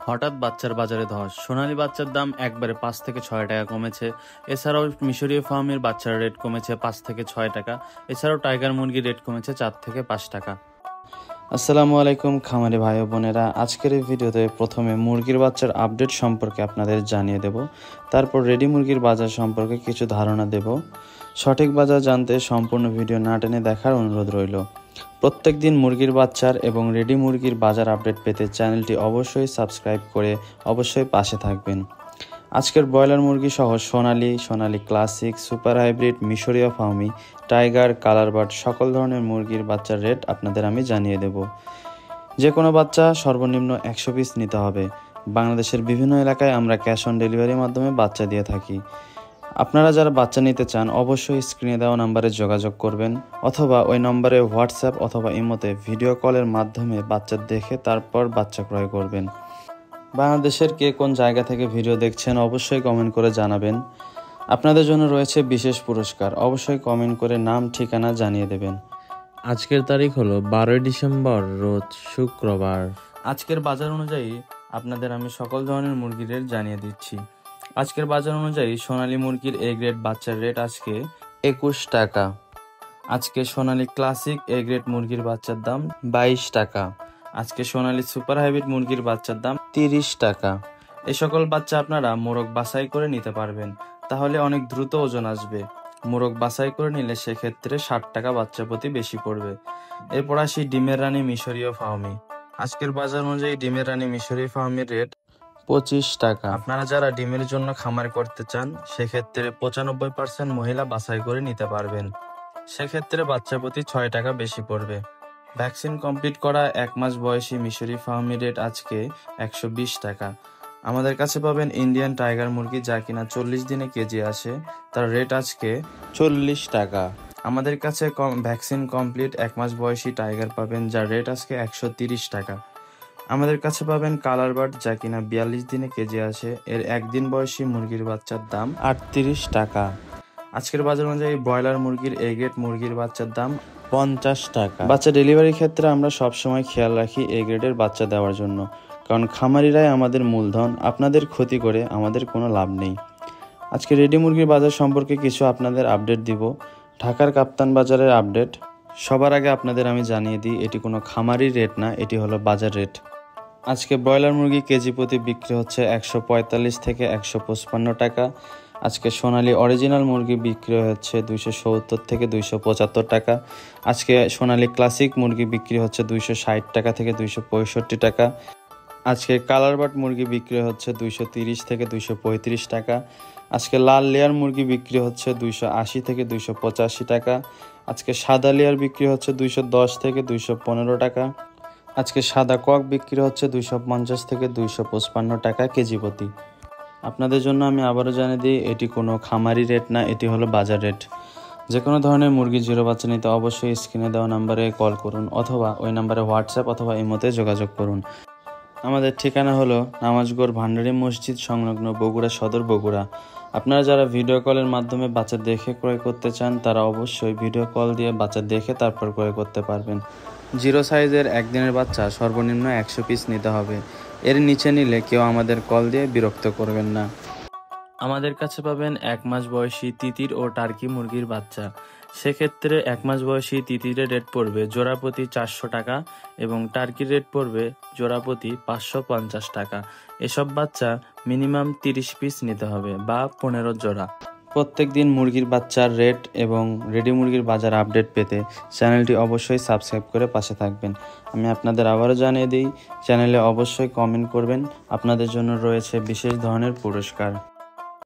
হঠাৎ বাচ্চার বাজারে ধস। সোনালী বাচ্চার দাম একবারে 5 থেকে 6 টাকা কমেছে। এছাড়াও মিশরীয় ফার্মের বাচ্চার রেট কমেছে 5 থেকে 6 টাকা। এছাড়াও টাইগার মুরগির রেট কমেছে 4 থেকে 5 টাকা। আসসালামু আলাইকুম খামারি ভাই ও বোনেরা, আজকের এই ভিডিওতে প্রথমে মুরগির বাচ্চার আপডেট সম্পর্কে আপনাদের জানিয়ে দেব, তারপর রেডি মুরগির বাজার সম্পর্কে কিছু ধারণা দেব। সঠিক বাজার জানতে সম্পূর্ণ ভিডিও না টেনে দেখার অনুরোধ রইল। প্রত্যেক দিন মুরগির বাচ্চার এবং রেডি মুরগির বাজার আপডেট পেতে চ্যানেলটি অবশ্যই সাবস্ক্রাইব করে অবশ্যই পাশে থাকবেন। আজকের ব্রয়লার মুরগি সহ সোনালী ক্লাসিক, সুপার হাইব্রিড, মিশরীয় ফার্মি, টাইগার, কালারবার্ড সকল ধরনের মুরগির বাচ্চার রেট আপনাদের আমি জানিয়ে দেব। যে কোনো বাচ্চা সর্বনিম্ন 100 পিস নিতে হবে। বাংলাদেশের বিভিন্ন এলাকায় আমরা ক্যাশ অন ডেলিভারির মাধ্যমে বাচ্চা দিয়ে থাকি। আপনারা যারা বাচ্চা নিতে চান অবশ্যই স্ক্রিনে দেওয়া নম্বরে যোগাযোগ করবেন, অথবা ওই নম্বরে হোয়াটসঅ্যাপ অথবা ইমোতে ভিডিও কলের মাধ্যমে বাচ্চা দেখে তারপর বাচ্চা ক্রয় করবেন। বাংলাদেশের কে কোন জায়গা থেকে ভিডিও দেখছেন অবশ্যই কমেন্ট করে জানাবেন। আপনাদের জন্য রয়েছে বিশেষ পুরস্কার, অবশ্যই কমেন্ট করে নাম ঠিকানা জানিয়ে দেবেন। আজকের তারিখ হলো 12 ডিসেম্বর, রোজ শুক্রবার। আজকের বাজার অনুযায়ী আপনাদের আমি সকল ধরনের মুরগির রেট জানিয়ে দিচ্ছি। আজকের বাজার অনুযায়ী সোনালী মুরগির এ গ্রেড বাচ্চার রেট আজকে 21 টাকা। আজকে সোনালী ক্লাসিক এ গ্রেড মুরগির বাচ্চার দাম 22 টাকা। আজকে সোনালী সুপার হাইব্রিড মুরগির বাচ্চার দাম 30 টাকা। এই সকল বাচ্চা আপনারা মোরগ বাছাই করে নিতে পারবেন, তাহলে অনেক দ্রুত ওজন আসবে। মোরগ বাছাই করে নিলে সেক্ষেত্রে 60 টাকা বাচ্চা প্রতি বেশি পড়বে। এরপর আসি ডিমের রানী মিশরীয় ফার্মি। আজকের বাজার অনুযায়ী ডিমের রানী মিশরীয় ফার্মের রেট 25 টাকা। আপনারা যারা ডিমের জন্য খামার করতে চান সেক্ষেত্রে 95% মহিলা বাছাই করে নিতে পারবেন। সেক্ষেত্রে বাচ্চা প্রতি 6 টাকা বেশি পড়বে। ভ্যাকসিন কমপ্লিট করা 1 মাস বয়সী মিশরি ফার্মি রেট আজকে 120 টাকা। আমাদের কাছে পাবেন ইন্ডিয়ান টাইগার মুরগি, যা কিনা 40 দিনে কেজি আসে, তার রেট আজকে 40 টাকা। আমাদের কাছে ভ্যাকসিন কমপ্লিট 1 মাস বয়সী টাইগার পাবেন, যার রেট আজকে 130 টাকা। আমাদের কাছে পাবেন কালারবার্ড, যা কিনা 42 দিনে কেজি আসে, এর একদিন বয়সী মুরগির বাচ্চার দাম 38 টাকা। আজকের বাজার অনুযায়ী ব্রয়লার মুরগির এ গ্রেড মুরগির বাচ্চার দাম 50 টাকা। বাচ্চা ডেলিভারির ক্ষেত্রে আমরা সবসময় খেয়াল রাখি এ গ্রেডের বাচ্চা দেওয়ার জন্য, কারণ খামারিরাই আমাদের মূলধন। আপনাদের ক্ষতি করে আমাদের কোনো লাভ নেই। আজকে রেডি মুরগির বাজার সম্পর্কে কিছু আপনাদের আপডেট দিব। ঢাকার কাপ্তান বাজারের আপডেট সবার আগে আপনাদের আমি জানিয়ে দিই, এটি কোনো খামারি রেট না, এটি হলো বাজার রেট। আজকে ব্রয়লার মুরগি কেজি প্রতি বিক্রি হচ্ছে 145 থেকে 155 টাকা। আজকে সোনালী অরিজিনাল মুরগি বিক্রি হচ্ছে 270 থেকে 275 টাকা। আজকে সোনালী ক্লাসিক মুরগি বিক্রি হচ্ছে 260 টাকা থেকে 265 টাকা। আজকে কালারবার্ড মুরগি বিক্রি হচ্ছে 230 থেকে 235 টাকা। আজকে লাল লেয়ার মুরগি বিক্রি হচ্ছে 280 থেকে 285 টাকা। আজকে সাদা লেয়ার বিক্রি হচ্ছে 210 থেকে 215 টাকা। আজকে সাদা কক বিক্রি হচ্ছে 250 থেকে 255 টাকা কেজি প্রতি। আপনাদের জন্য আমি আবারও জানিয়ে দিই, এটি কোনো খামারি রেট না, এটি হলো বাজার রেট। যে কোনো ধরনের মুরগি জিরো বাচ্চা নিতে অবশ্যই স্ক্রিনে দেওয়া নাম্বারে কল করুন, অথবা ওই নাম্বারে হোয়াটসঅ্যাপ অথবা ইমোতে যোগাযোগ করুন। আমাদের ঠিকানা হলো নামাজগড় ভান্ডারী মসজিদ সংলগ্ন, বগুড়া সদর, বগুড়া। আপনারা যারা ভিডিও কলের মাধ্যমে বাচ্চা দেখে ক্রয় করতে চান তারা অবশ্যই ভিডিও কল দিয়ে বাচ্চা দেখে তারপর ক্রয় করতে পারবেন। জিরো সাইজের একদিনের বাচ্চা সর্বনিম্ন 100 পিস নিতে হবে। এর নিচে নিলে কেউ আমাদের কল দিয়ে বিরক্ত করবেন না। আমাদের কাছে পাবেন 1 মাস বয়সী তিতির ও টার্কি মুরগির বাচ্চা। সেক্ষেত্রে 1 মাস বয়সী তিতিরের রেট পড়বে জোড়া প্রতি 400 টাকা এবং টার্কির রেট পড়বে জোড়া প্রতি 550 টাকা। এসব বাচ্চা মিনিমাম 30 পিস নিতে হবে বা 15 জোড়া। প্রত্যেক দিন মুরগির বাচ্চার রেট এবং রেডি মুরগির বাজার আপডেট পেতে চ্যানেলটি অবশ্যই সাবস্ক্রাইব করে পাশে থাকবেন। আমি আপনাদের আবারও জানিয়ে দিই, চ্যানেলে অবশ্যই কমেন্ট করবেন। আপনাদের জন্য রয়েছে বিশেষ ধরনের পুরস্কার।